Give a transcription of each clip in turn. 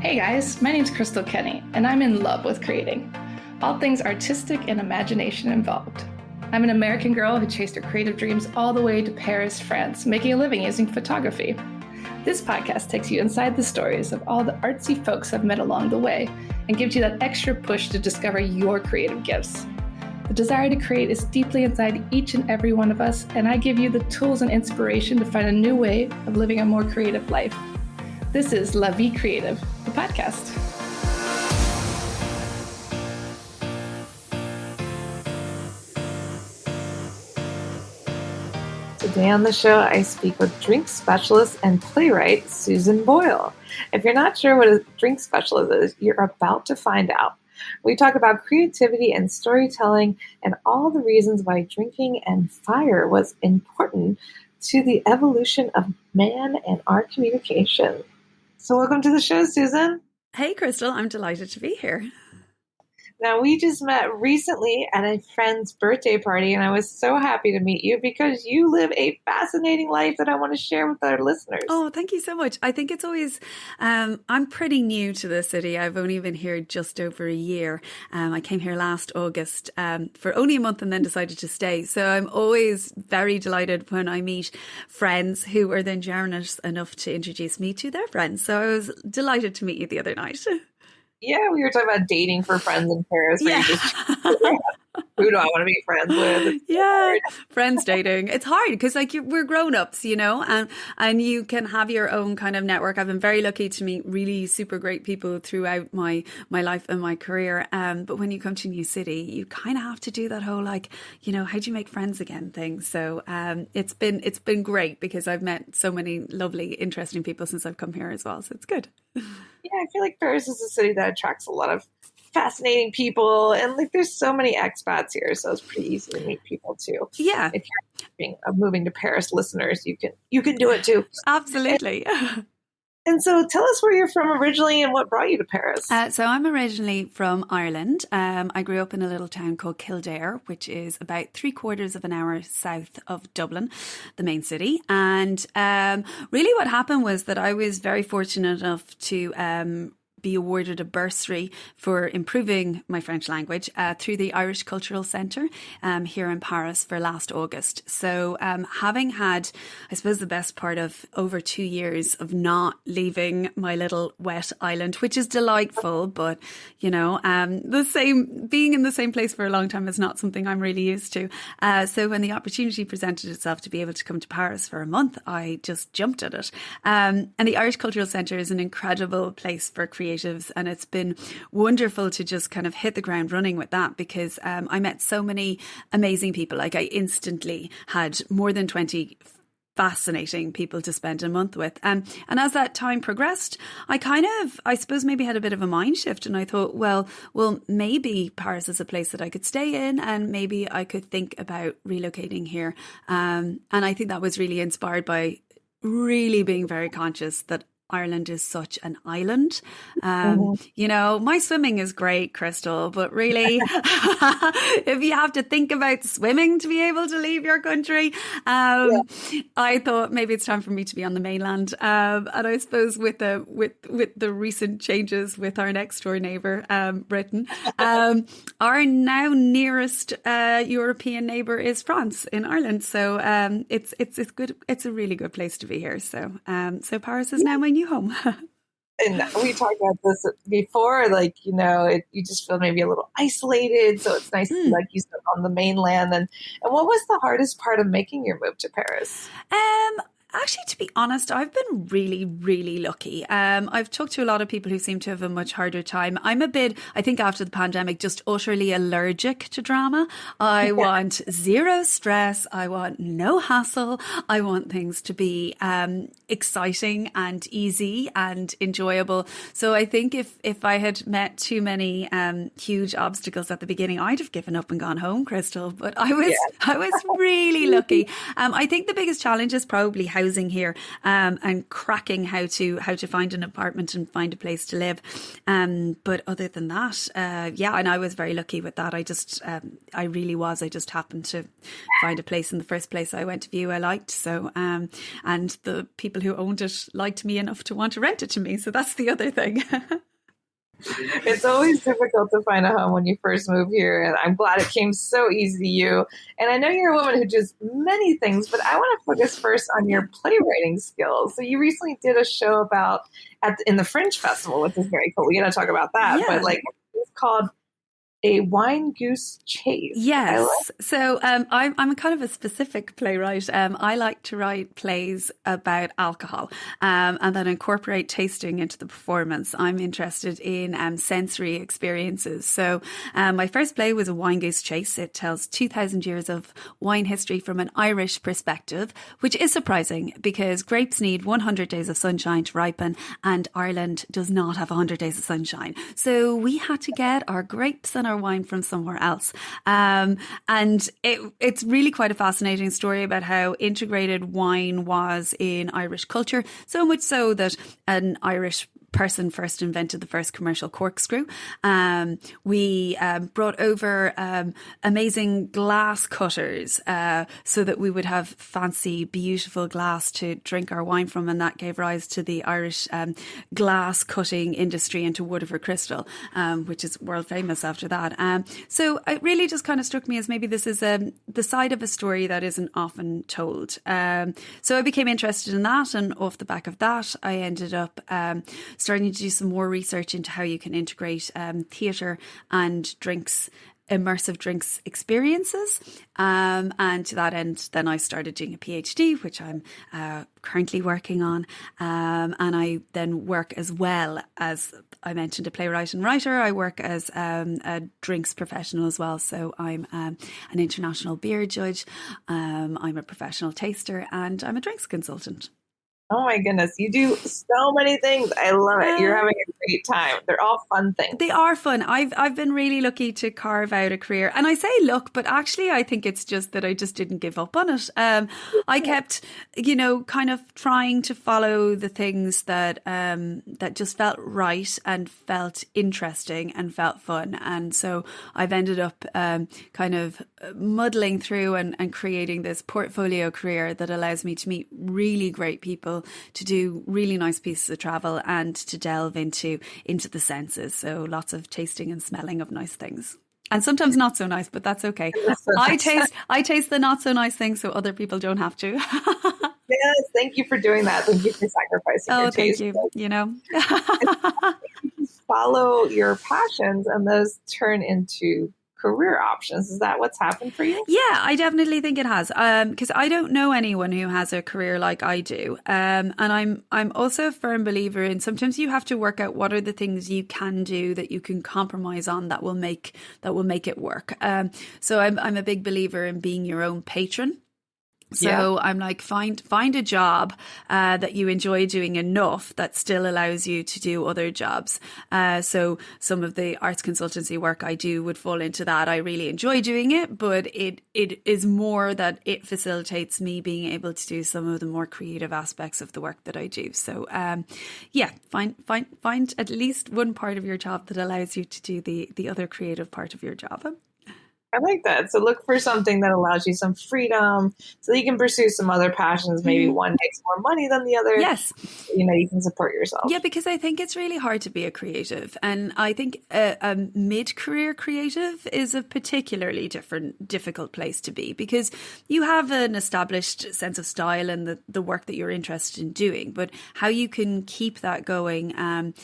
Hey guys, my name's Crystal Kenny, and I'm in love with creating. All things artistic and imagination involved. I'm an American girl who chased her creative dreams all the way to Paris, France, making a living using photography. This podcast takes you inside the stories of all the artsy folks I've met along the way and gives you that extra push to discover your creative gifts. The desire to create is deeply inside each and every one of us, and I give you the tools and inspiration to find a new way of living a more creative life. This is La Vie Creative, the podcast. Today on the show, I speak with drink specialist and playwright Susan Boyle. If you're not sure what a drink specialist is, you're about to find out. We talk about creativity and storytelling and all the reasons why drinking and fire was important to the evolution of man and our communication. So welcome to the show, Susan. Hey, Crystal. I'm delighted to be here. Now, we just met recently at a friend's birthday party, and I was so happy to meet you because you live a fascinating life that I want to share with our listeners. Oh, thank you so much. I think it's always, I'm pretty new to the city. I've only been here just over a year. I came here last August for only a month and then decided to stay. So I'm always very delighted when I meet friends who are then generous enough to introduce me to their friends. So I was delighted to meet you the other night. Yeah, we were talking about dating for friends in Paris. Where you just, who do I want to be friends with? Yeah, friends dating. It's hard because we're grown-ups, you know, and you can have your own kind of network. I've been very lucky to meet really super great people throughout my life and my career. But when you come to a new city, you kind of have to do that whole how do you make friends again thing. So it's been great because I've met so many lovely, interesting people since I've come here as well. So it's good. Yeah, I feel like Paris is a city that attracts a lot of fascinating people, and there's so many expats here, so it's pretty easy to meet people too. Yeah, if you're moving to Paris, listeners, you can do it too. Absolutely. And so tell us where you're from originally and what brought you to Paris. So I'm originally from Ireland. I grew up in a little town called Kildare, which is about 3/4 of an hour south of Dublin, the main city. And really what happened was that I was very fortunate enough to be awarded a bursary for improving my French language through the Irish Cultural Centre here in Paris for last August. So having had, I suppose, the best part of over 2 years of not leaving my little wet island, which is delightful, but being in the same place for a long time is not something I'm really used to. So when the opportunity presented itself to be able to come to Paris for a month, I just jumped at it. And the Irish Cultural Centre is an incredible place for creatives, and it's been wonderful to just kind of hit the ground running with that because I met so many amazing people. I instantly had more than 20 fascinating people to spend a month with. And as that time progressed, I suppose maybe had a bit of a mind shift, and I thought, well, maybe Paris is a place that I could stay in, and maybe I could think about relocating here. And I think that was really inspired by really being very conscious that Ireland is such an island. My swimming is great, Crystal, but really, if you have to think about swimming to be able to leave your country, I thought maybe it's time for me to be on the mainland. And I suppose with the recent changes with our next door neighbour, Britain, our now nearest European neighbour is France in Ireland. So it's good. It's a really good place to be here. So Paris is now my new home. And we talked about this before, you just feel maybe a little isolated. So it's nice to be, like you said, on the mainland. And what was the hardest part of making your move to Paris? Actually, to be honest, I've been really, really lucky. I've talked to a lot of people who seem to have a much harder time. I'm a bit, I think after the pandemic, just utterly allergic to drama. I want zero stress. I want no hassle. I want things to be exciting and easy and enjoyable. So I think if I had met too many huge obstacles at the beginning, I'd have given up and gone home, Crystal. But I was really lucky. I think the biggest challenge is probably how housing here, and cracking how to find an apartment and find a place to live. But other than that, and I was very lucky with that. I just happened to find a place in the first place I went to view I liked. So, and the people who owned it liked me enough to want to rent it to me. So that's the other thing. It's always difficult to find a home when you first move here, and I'm glad it came so easy to you. And I know you're a woman who does many things, but I want to focus first on your playwriting skills. So you recently did a show in the Fringe Festival, which is very cool. We got to talk about that. Yeah. But it's called A Wine Goose Chase. Yes. So I'm a kind of a specific playwright. I like to write plays about alcohol and then incorporate tasting into the performance. I'm interested in sensory experiences. So my first play was A Wine Goose Chase. It tells 2,000 years of wine history from an Irish perspective, which is surprising because grapes need 100 days of sunshine to ripen, and Ireland does not have 100 days of sunshine. So we had to get our grapes and our wine from somewhere else. And it's really quite a fascinating story about how integrated wine was in Irish culture, so much so that an Irish person first invented the first commercial corkscrew. We brought over amazing glass cutters so that we would have fancy, beautiful glass to drink our wine from, and that gave rise to the Irish glass cutting industry into wood over crystal, which is world famous after that. So it really just kind of struck me as maybe this is the side of a story that isn't often told. So I became interested in that, and off the back of that, I ended up starting to do some more research into how you can integrate theatre and drinks, immersive drinks experiences. And to that end, then I started doing a PhD, which I'm currently working on. And I then work as well as, I mentioned, a playwright and writer. I work as a drinks professional as well. So I'm an international beer judge. I'm a professional taster, and I'm a drinks consultant. Oh my goodness, you do so many things. I love it. You're having a great time. They're all fun things. They are fun. I've been really lucky to carve out a career. And I say luck, but actually I think it's just that I just didn't give up on it. I kept, kind of trying to follow the things that just felt right and felt interesting and felt fun. And so I've ended up kind of muddling through and creating this portfolio career that allows me to meet really great people, to do really nice pieces of travel, and to delve into the senses. So lots of tasting and smelling of nice things. And sometimes not so nice, but that's okay. I taste the not so nice things so other people don't have to. Yes, thank you for doing that. Thank you for sacrificing your taste. Thank you. Follow your passions, and those turn into career options. Is that what's happened for you? Yeah, I definitely think it has. Because I don't know anyone who has a career like I do. And I'm also a firm believer in sometimes you have to work out what are the things you can do that you can compromise on that will make it work. So I'm a big believer in being your own patron. So I'm like, find a job that you enjoy doing enough that still allows you to do other jobs. So some of the arts consultancy work I do would fall into that. I really enjoy doing it, but it is more that it facilitates me being able to do some of the more creative aspects of the work that I do. So find at least one part of your job that allows you to do the other creative part of your job. I like that. So look for something that allows you some freedom so that you can pursue some other passions. Maybe one makes more money than the other. Yes. You can support yourself. Yeah, because I think it's really hard to be a creative. And I think a mid-career creative is a particularly difficult place to be, because you have an established sense of style and the work that you're interested in doing. But how you can keep that going and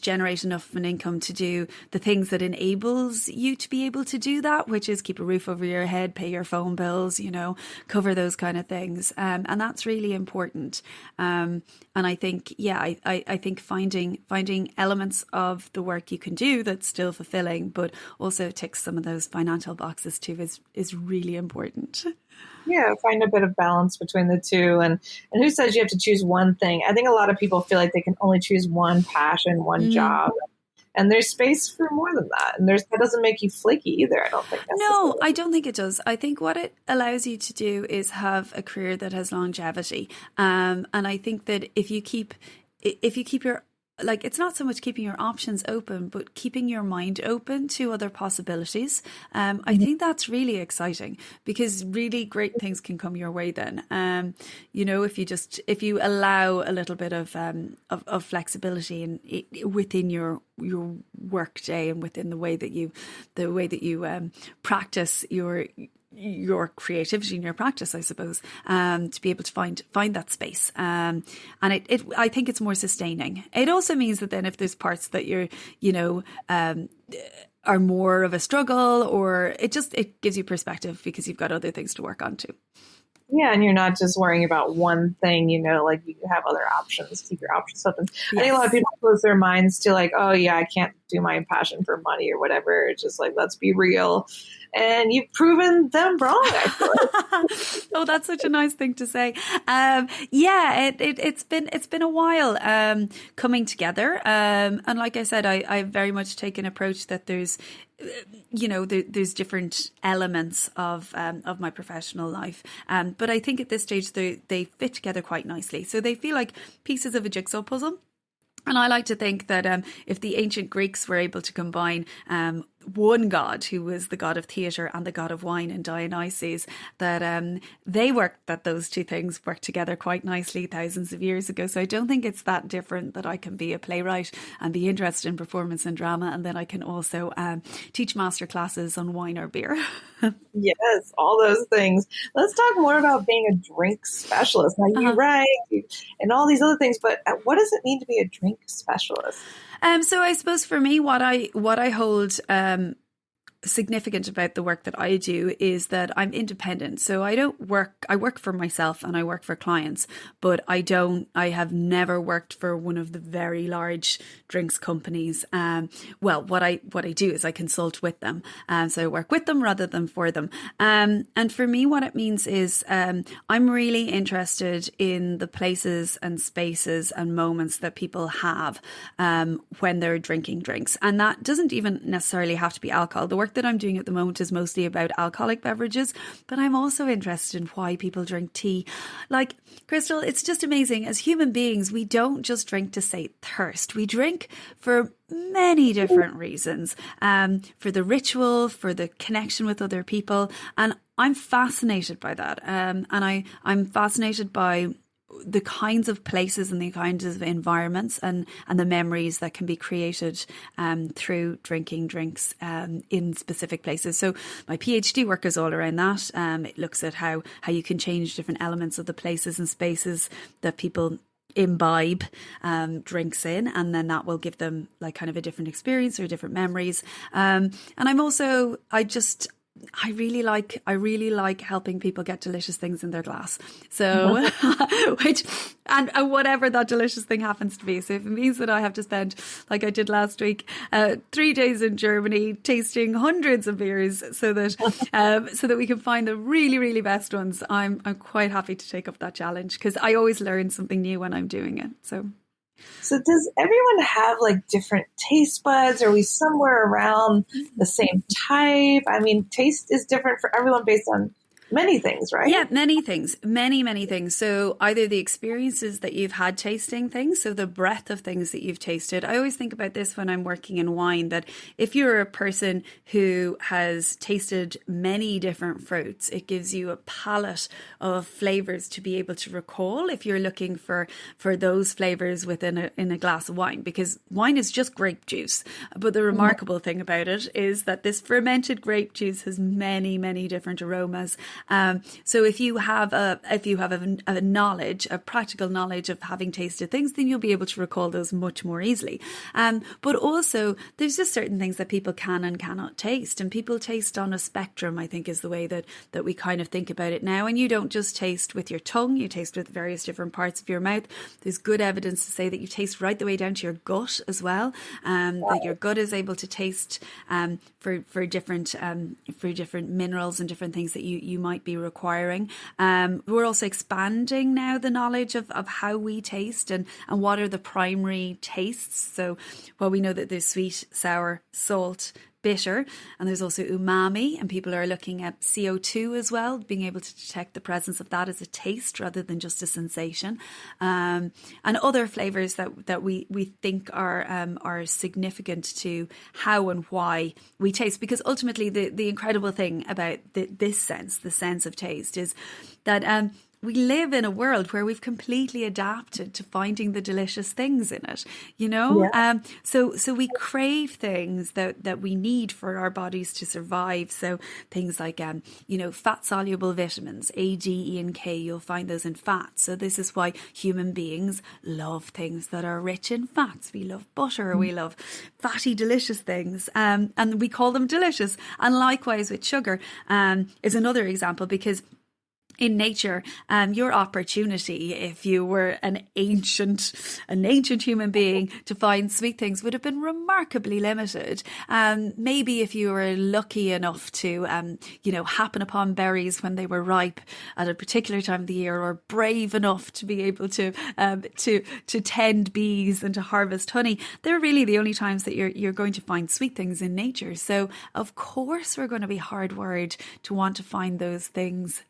generate enough of an income to do the things that enables you to be able to do that, which is keep a roof over your head, pay your phone bills, cover those kind of things. And that's really important. And I think, I think finding elements of the work you can do that's still fulfilling, but also ticks some of those financial boxes too is really important. Yeah, find a bit of balance between the two. And who says you have to choose one thing? I think a lot of people feel like they can only choose one passion, one job. And there's space for more than that. And that doesn't make you flaky either, I don't think. No, I don't think it does. I think what it allows you to do is have a career that has longevity. And I think that if you keep your, like, it's not so much keeping your options open, but keeping your mind open to other possibilities. I think that's really exciting, because really great things can come your way then. If you allow a little bit of flexibility within your work day, and within the way that you practice your creativity in your practice, I suppose, to be able to find that space. And I think it's more sustaining. It also means that then if there's parts that you're, are more of a struggle, or it gives you perspective, because you've got other things to work on too. Yeah, and you're not just worrying about one thing, like you have other options, keep your options open. Yes. I think a lot of people close their minds to like, oh yeah, I can't do my passion for money or whatever. It's just like, let's be real. And you've proven them wrong, I feel like. Oh, that's such a nice thing to say. It's been a while coming together. And like I said, I very much take an approach that there's different elements of my professional life. But I think at this stage they fit together quite nicely. So they feel like pieces of a jigsaw puzzle. And I like to think that if the ancient Greeks were able to combine one god, who was the god of theatre, and the god of wine in Dionysus, that those two things worked together quite nicely thousands of years ago. So I don't think it's that different that I can be a playwright and be interested in performance and drama, and then I can also teach master classes on wine or beer. Yes, all those things. Let's talk more about being a drink specialist. Now you write and all these other things, but what does it mean to be a drink specialist? So I suppose for me, what I hold significant about the work that I do is that I'm independent. So I work for myself and I work for clients, but I have never worked for one of the very large drinks companies. What I do is I consult with them. So I work with them rather than for them. And for me, what it means is I'm really interested in the places and spaces and moments that people have when they're drinking drinks. And that doesn't even necessarily have to be alcohol. The work that I'm doing at the moment is mostly about alcoholic beverages, but I'm also interested in why people drink tea. Like, Crystal, it's just amazing. As human beings, we don't just drink to sate thirst. We drink for many different reasons, for the ritual, for the connection with other people. And I'm fascinated by that. And I'm fascinated by the kinds of places and the kinds of environments and the memories that can be created through drinking drinks in specific places. So my PhD work is all around that. It looks at how you can change different elements of the places and spaces that people imbibe drinks in, and then that will give them like kind of a different experience or different memories. And I really like helping people get delicious things in their glass. So, and whatever that delicious thing happens to be. So if it means that I have to spend, like I did last week, 3 days in Germany tasting hundreds of beers, so that we can find the really, really best ones, I'm quite happy to take up that challenge, because I always learn something new when I'm doing it. So does everyone have like different taste buds? Are we somewhere around the same type? I mean, taste is different for everyone based on many things, right? Yeah, many things, many things. So either the experiences that you've had tasting things, so the breadth of things that you've tasted. I always think about this when I'm working in wine, that if you're a person who has tasted many different fruits, it gives you a palette of flavors to be able to recall if you're looking for those flavors in a glass of wine, because wine is just grape juice. But the remarkable thing about it is that this fermented grape juice has many different aromas. So if you have a knowledge, a practical knowledge of having tasted things, then you'll be able to recall those much more easily. But also there's just certain things that people can and cannot taste, and people taste on a spectrum, I think, is the way that we kind of think about it now. And you don't just taste with your tongue, you taste with various different parts of your mouth. There's good evidence to say that you taste right the way down to your gut as well, that your gut is able to taste for different minerals and different things that you might might be requiring. We're also expanding now the knowledge of how we taste and what are the primary tastes. So while we know that there's sweet, sour, salt, bitter, and there's also umami, and people are looking at CO2 as well, being able to detect the presence of that as a taste rather than just a sensation, and other flavors that we think are significant to how and why we taste. Because ultimately the incredible thing about the sense of taste is that we live in a world where we've completely adapted to finding the delicious things in it, you know? Yeah. So we crave things that we need for our bodies to survive. So things like, fat soluble vitamins, A, D, E, and K, you'll find those in fats. So this is why human beings love things that are rich in fats. We love butter. We love fatty, delicious things. And we call them delicious. And likewise with sugar, is another example, because in nature, your opportunity, if you were an ancient human being, to find sweet things would have been remarkably limited. Maybe if you were lucky enough to, happen upon berries when they were ripe at a particular time of the year, or brave enough to be able to tend bees and to harvest honey, they're really the only times that you're going to find sweet things in nature. So of course we're going to be hardwired to want to find those things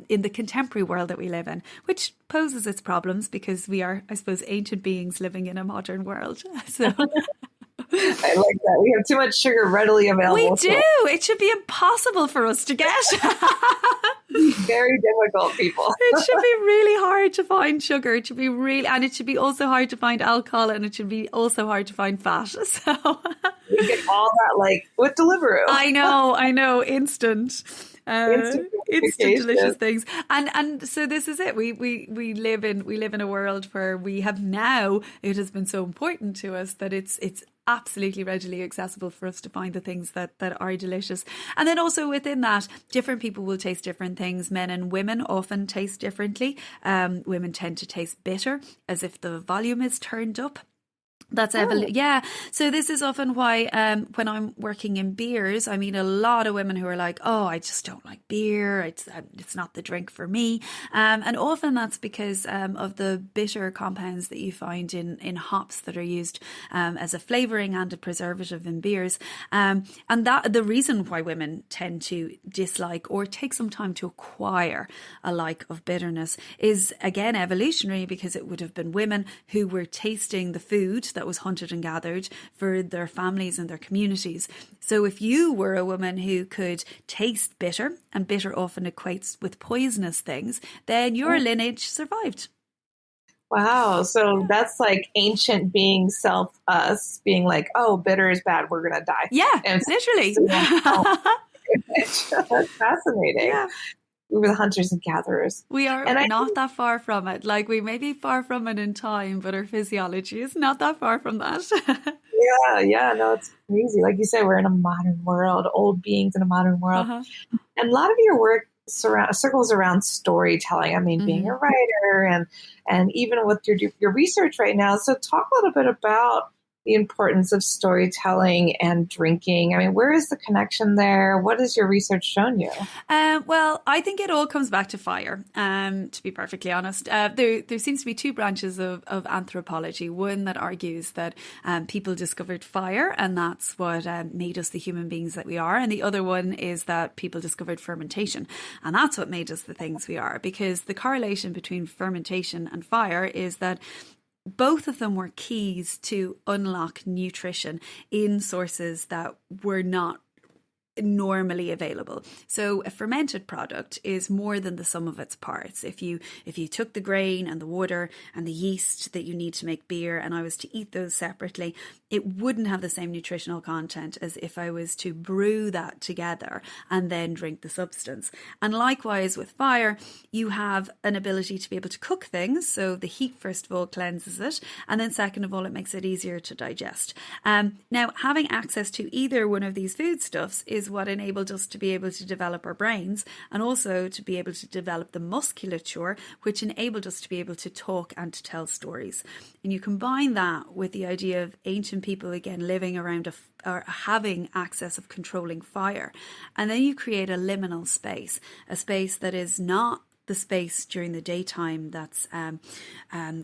in the contemporary world that we live in, which poses its problems because we are, I suppose, ancient beings living in a modern world. So I like that. We have too much sugar readily available. We do. It should be impossible for us to get. Very difficult, people. It should be really hard to find sugar. It should be and it should be also hard to find alcohol, and it should be also hard to find fat. So we get all that with Deliveroo. I know, instant delicious things, and so this is it. We live in a world where we have now. It has been so important to us that it's absolutely readily accessible for us to find the things that are delicious. And then also within that, different people will taste different things. Men and women often taste differently. Women tend to taste bitter, as if the volume is turned up. That's yeah. So this is often why when I'm working in beers, I meet a lot of women who are like, "Oh, I just don't like beer. It's not the drink for me." And often that's because of the bitter compounds that you find in hops that are used as a flavouring and a preservative in beers. And that the reason why women tend to dislike or take some time to acquire a like of bitterness is again evolutionary, because it would have been women who were tasting the food that was hunted and gathered for their families and their communities. So if you were a woman who could taste bitter, and bitter often equates with poisonous things, then your lineage survived. Wow. So that's like ancient beings, us being like, oh, bitter is bad, we're going to die. Yeah, and literally. That's fascinating. Yeah. We were the hunters and gatherers. We are not that far from it. Like, we may be far from it in time, but our physiology is not that far from that. Yeah. No, it's crazy. Like you said, we're in a modern world, old beings in a modern world. And a lot of your work circles around storytelling. I mean, being a writer and even with your research right now. So talk a little bit about the importance of storytelling and drinking. I mean, where is the connection there? What has your research shown you? Well, I think it all comes back to fire, to be perfectly honest. There seems to be two branches of anthropology. One that argues that people discovered fire and that's what made us the human beings that we are. And the other one is that people discovered fermentation and that's what made us the things we are. Because the correlation between fermentation and fire is that both of them were keys to unlock nutrition in sources that were not normally available. So a fermented product is more than the sum of its parts. If you took the grain and the water and the yeast that you need to make beer and I was to eat those separately, it wouldn't have the same nutritional content as if I was to brew that together and then drink the substance. And likewise with fire, you have an ability to be able to cook things. So the heat, first of all, cleanses it. And then second of all, it makes it easier to digest. Now, having access to either one of these foodstuffs is what enabled us to be able to develop our brains and also to be able to develop the musculature, which enabled us to be able to talk and to tell stories. And you combine that with the idea of ancient people, again, living around or having access of controlling fire. And then you create a liminal space, a space that is not the space during the daytime that's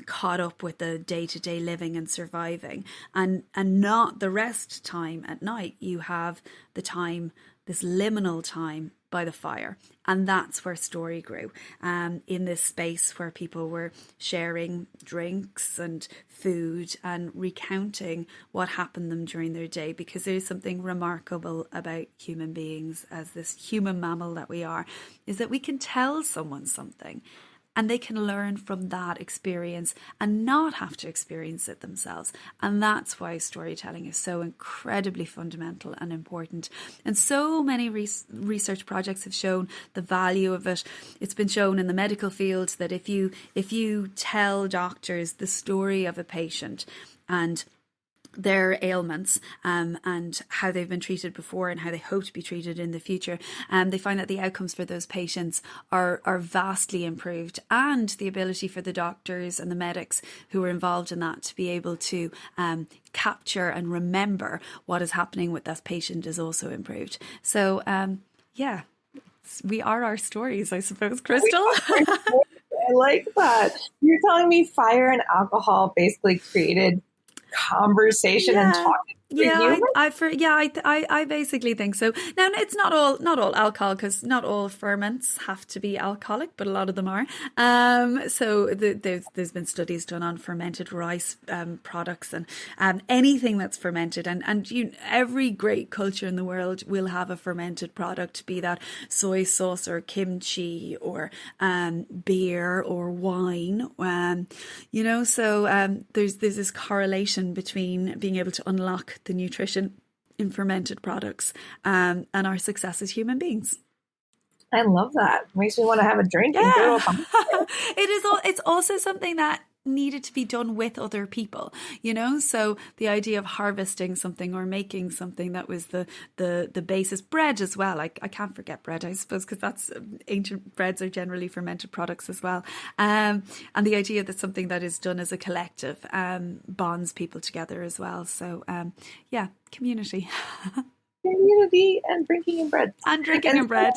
caught up with the day-to-day living and surviving, and not the rest time at night. You have the time, this liminal time by the fire. And that's where story grew, in this space where people were sharing drinks and food and recounting what happened to them during their day, because there is something remarkable about human beings as this human mammal that we are, is that we can tell someone something and they can learn from that experience and not have to experience it themselves. And that's why storytelling is so incredibly fundamental and important. And so many research projects have shown the value of it. It's been shown in the medical field that if you tell doctors the story of a patient and their ailments and how they've been treated before and how they hope to be treated in the future, they find that the outcomes for those patients are vastly improved, and the ability for the doctors and the medics who are involved in that to be able to capture and remember what is happening with that patient is also improved. So we are our stories, I suppose, Crystal. I like that. You're telling me fire and alcohol basically created conversation and talking. I basically think so. Now, it's not all alcohol, because not all ferments have to be alcoholic, but a lot of them are. So there's been studies done on fermented rice products and anything that's fermented, and every great culture in the world will have a fermented product, be that soy sauce or kimchi or beer or wine. So there's this correlation between being able to unlock the nutrition in fermented products and our success as human beings. I love that. Makes me want to have a drink and go to a It's also something that needed to be done with other people, so the idea of harvesting something or making something, that was the basis. Bread as well, I can't forget bread, I suppose, because that's ancient breads are generally fermented products as well, and the idea that something that is done as a collective bonds people together as well. So community. Community and drinking and bread. And bread.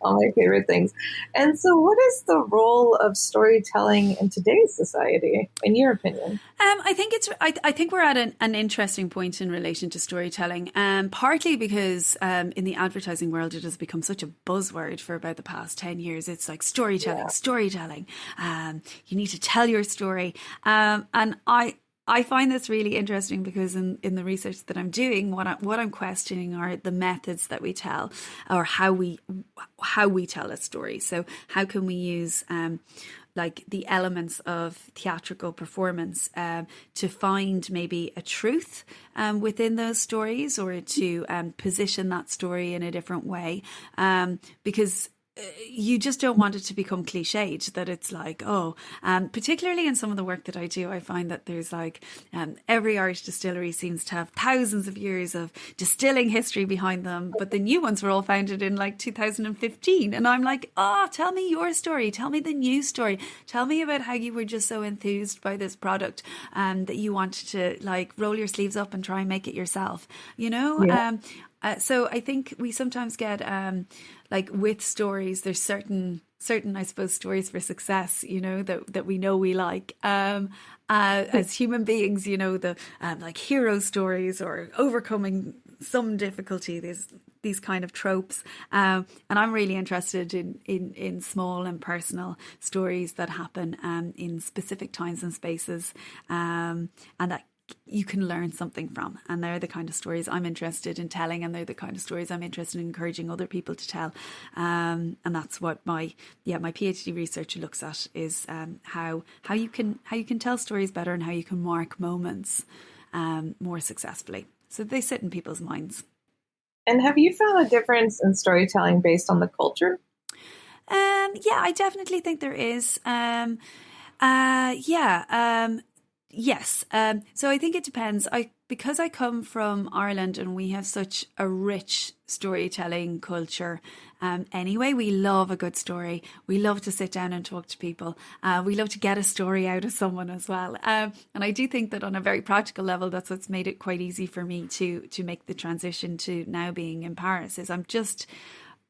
All my favorite things. And so what is the role of storytelling in today's society, in your opinion? I think we're at an interesting point in relation to storytelling, partly because in the advertising world it has become such a buzzword for about the past 10 years. It's like storytelling. You need to tell your story. And I find this really interesting because in the research that I'm doing, what I'm questioning are the methods that we tell, or how we tell a story. So how can we use like the elements of theatrical performance to find maybe a truth within those stories, or to position that story in a different way, because you just don't want it to become cliched, that it's like, particularly in some of the work that I do, I find that there's like every Irish distillery seems to have thousands of years of distilling history behind them, but the new ones were all founded in like 2015. And I'm like, tell me your story. Tell me the new story. Tell me about how you were just so enthused by this product that you wanted to like roll your sleeves up and try and make it yourself, Yeah. So I think we sometimes get like with stories, there's certain I suppose stories for success, that we know we like as human beings, the like hero stories or overcoming some difficulty. There's these kind of tropes, and I'm really interested in small and personal stories that happen in specific times and spaces, and that you can learn something from, and they're the kind of stories I'm interested in telling, and they're the kind of stories I'm interested in encouraging other people to tell, and that's what my PhD research looks at, is how you can tell stories better and how you can mark moments more successfully, so they sit in people's minds. And have you found a difference in storytelling based on the culture? I definitely think there is. Yes. So I think it depends. because I come from Ireland and we have such a rich storytelling culture. Anyway, we love a good story. We love to sit down and talk to people. We love to get a story out of someone as well. And I do think that on a very practical level, that's what's made it quite easy for me to make the transition to now being in Paris, is I'm just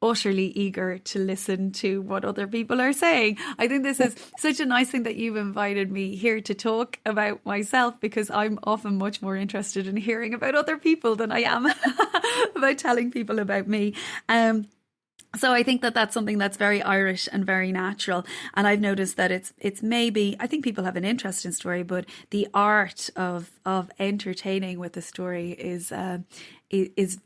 utterly eager to listen to what other people are saying. I think this is such a nice thing that you've invited me here to talk about myself, because I'm often much more interested in hearing about other people than I am about telling people about me. So I think that that's something that's very Irish and very natural. And I've noticed that it's maybe, I think people have an interest in story, but the art of entertaining with a story is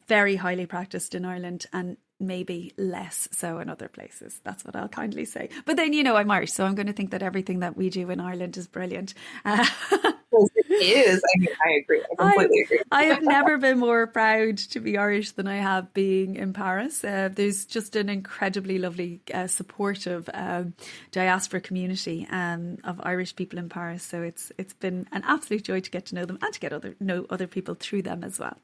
very highly practiced in Ireland, and maybe less so in other places. That's what I'll kindly say. But then, I'm Irish, so I'm going to think that everything that we do in Ireland is brilliant. It is. I mean, I agree. I completely agree. I have never been more proud to be Irish than I have being in Paris. There's just an incredibly lovely, supportive diaspora community of Irish people in Paris. So it's been an absolute joy to get to know them and to get know other people through them as well.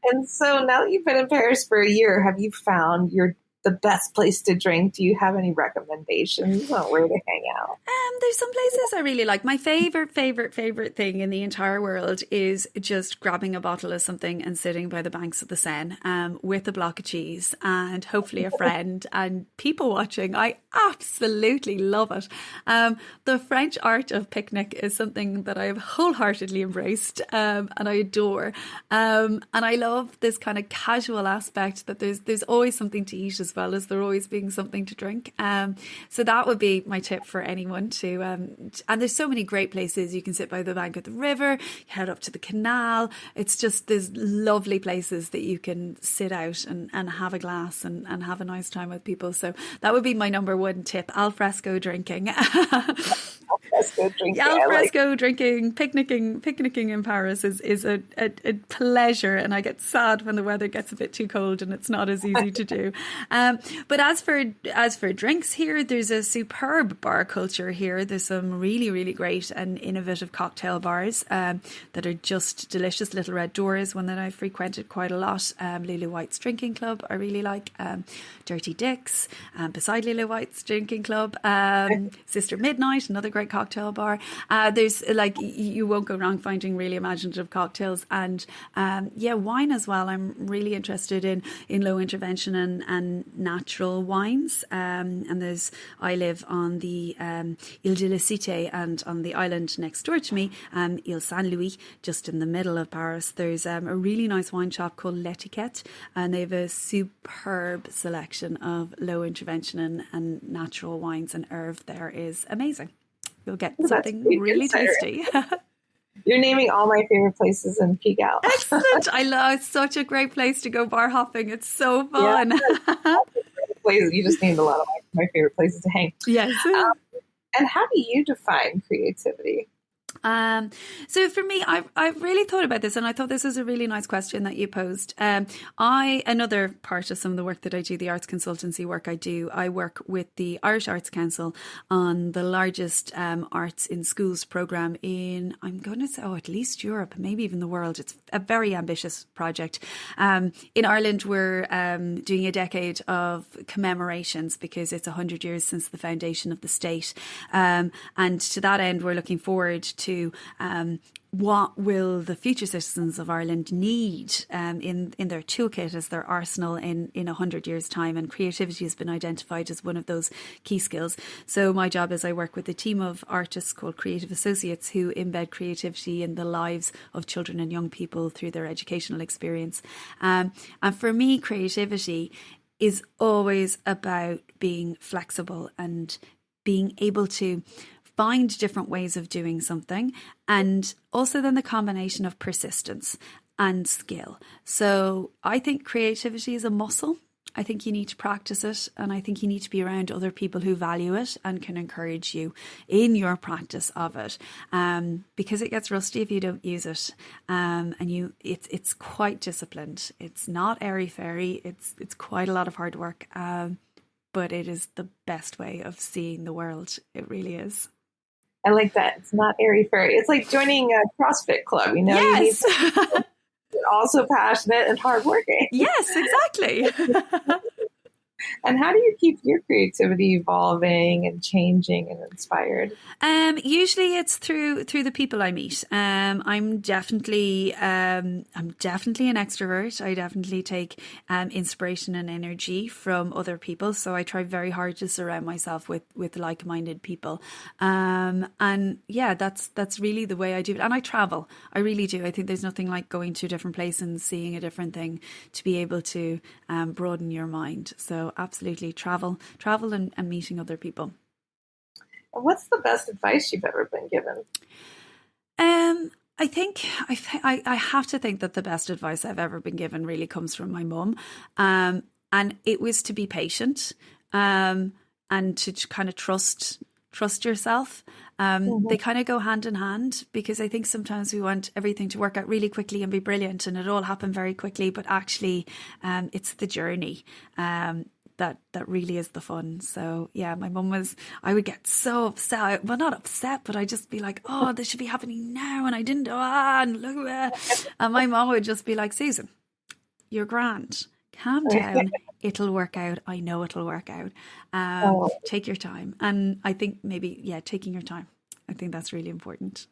And so now that you've been in Paris for a year, have you found the best place to drink? Do you have any recommendations on where to hang out? There's some places I really like. My favorite thing in the entire world is just grabbing a bottle of something and sitting by the banks of the Seine with a block of cheese and hopefully a friend and people watching. I absolutely love it. The French art of picnic is something that I have wholeheartedly embraced and I adore. And I love this kind of casual aspect that there's always something to eat as well as there always being something to drink. So that would be my tip for anyone to, and there's so many great places. You can sit by the bank of the river, head up to the canal. It's just, there's lovely places that you can sit out and have a glass and have a nice time with people. So that would be my number one tip: al fresco drinking. Al fresco drinking, picnicking in Paris is a pleasure, and I get sad when the weather gets a bit too cold and it's not as easy to do. But as for drinks here, there's a superb bar culture here. There's some really, really great and innovative cocktail bars that are just delicious. Little Red Door is one that I've frequented quite a lot. Lulu White's Drinking Club I really like. Dirty Dick's beside Lulu White's Drinking Club. Sister Midnight, another great cocktail bar. There's you won't go wrong finding really imaginative cocktails, and wine as well. I'm really interested in low intervention and natural wines. And I live on the Ile de la Cité, and on the island next door to me, Ile Saint Louis, just in the middle of Paris. There's a really nice wine shop called L'Etiquette, and they have a superb selection of low intervention and natural wines, and Irv there is amazing. You'll get something really tasty. You're naming all my favorite places in Peak Out. Excellent. I love it's such a great place to go bar hopping. It's so fun. Yeah. You just named a lot of my favorite places to hang. Yes. And how do you define creativity? So for me, I've really thought about this, and I thought this was a really nice question that you posed. Another part of some of the work that I do, the arts consultancy work I work with the Irish Arts Council on the largest arts in schools programme in, I'm going to say, at least Europe, maybe even the world. It's a very ambitious project. In Ireland, we're doing a decade of commemorations because it's 100 years since the foundation of the state. And to that end, we're looking forward to what will the future citizens of Ireland need in their toolkit as their arsenal in 100 years' time. And creativity has been identified as one of those key skills. So my job is I work with a team of artists called Creative Associates who embed creativity in the lives of children and young people through their educational experience. And for me, creativity is always about being flexible and being able to find different ways of doing something, and also then the combination of persistence and skill. So I think creativity is a muscle. I think you need to practice it, and I think you need to be around other people who value it and can encourage you in your practice of it, because it gets rusty if you don't use it. And it's quite disciplined. It's not airy-fairy. It's quite a lot of hard work, but it is the best way of seeing the world. It really is. I like that. It's not airy-fairy. It's like joining a CrossFit club, you know? Yes. You need to be also passionate and hardworking. Yes, exactly. And how do you keep your creativity evolving and changing and inspired? Usually it's through the people I meet. I'm definitely an extrovert. I definitely take inspiration and energy from other people. So I try very hard to surround myself with like-minded people. And yeah, that's really the way I do it. And I travel. I really do. I think there's nothing like going to a different place and seeing a different thing to be able to broaden your mind. So absolutely travel and meeting other people. And what's the best advice you've ever been given? I think I have to think that the best advice I've ever been given really comes from my mum. And it was to be patient, and to kind of trust yourself. They kind of go hand in hand, because I think sometimes we want everything to work out really quickly and be brilliant and it all happen very quickly, but actually it's the journey that really is the fun. So yeah, my mum I would get so upset, well, not upset, but I'd just be like, oh, this should be happening now and I didn't and look at it. And my mum would just be like, Susan, you're grand, calm down, it'll work out. I know it'll work out. Take your time. And I think maybe, taking your time. I think that's really important.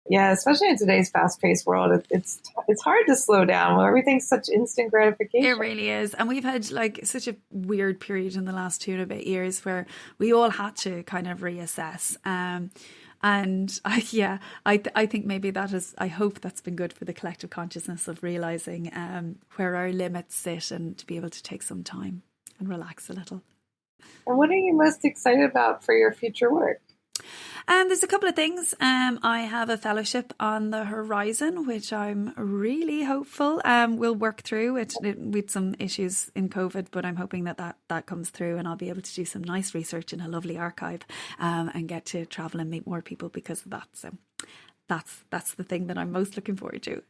Yeah, especially in today's fast-paced world, it's hard to slow down when everything's such instant gratification. It really is. And we've had like such a weird period in the last 2 and a bit years where we all had to kind of reassess. And I think maybe I hope that's been good for the collective consciousness of realizing where our limits sit and to be able to take some time and relax a little. And what are you most excited about for your future work? There's a couple of things. I have a fellowship on the horizon, which I'm really hopeful we'll work through it with some issues in COVID, but I'm hoping that comes through and I'll be able to do some nice research in a lovely archive and get to travel and meet more people because of that. So that's the thing that I'm most looking forward to.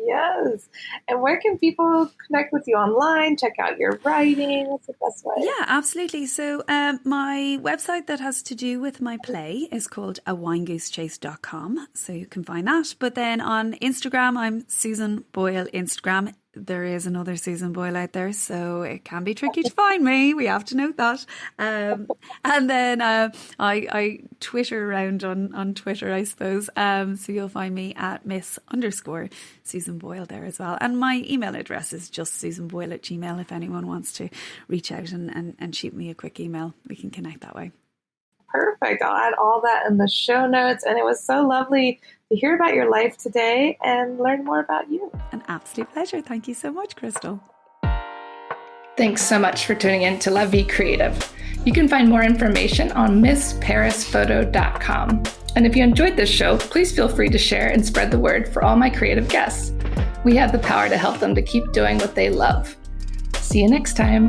Yes. And where can people connect with you online, check out your writing? What's the best way? Yeah, absolutely. So my website that has to do with my play is called winegoosechase.com. So you can find that. But then on Instagram, I'm Susan Boyle Instagram. There is another Susan Boyle out there, so it can be tricky to find me. We have to note that. And then I Twitter around on Twitter, I suppose. So you'll find me at Miss_Susan Boyle there as well. And my email address is just susanboyle@gmail.com. If anyone wants to reach out and shoot me a quick email, we can connect that way. Perfect. I'll add all that in the show notes. And it was so lovely to hear about your life today and learn more about you. An absolute pleasure. Thank you so much, Crystal. Thanks so much for tuning in to La Vie Creative. You can find more information on MissParisPhoto.com. And if you enjoyed this show, please feel free to share and spread the word for all my creative guests. We have the power to help them to keep doing what they love. See you next time.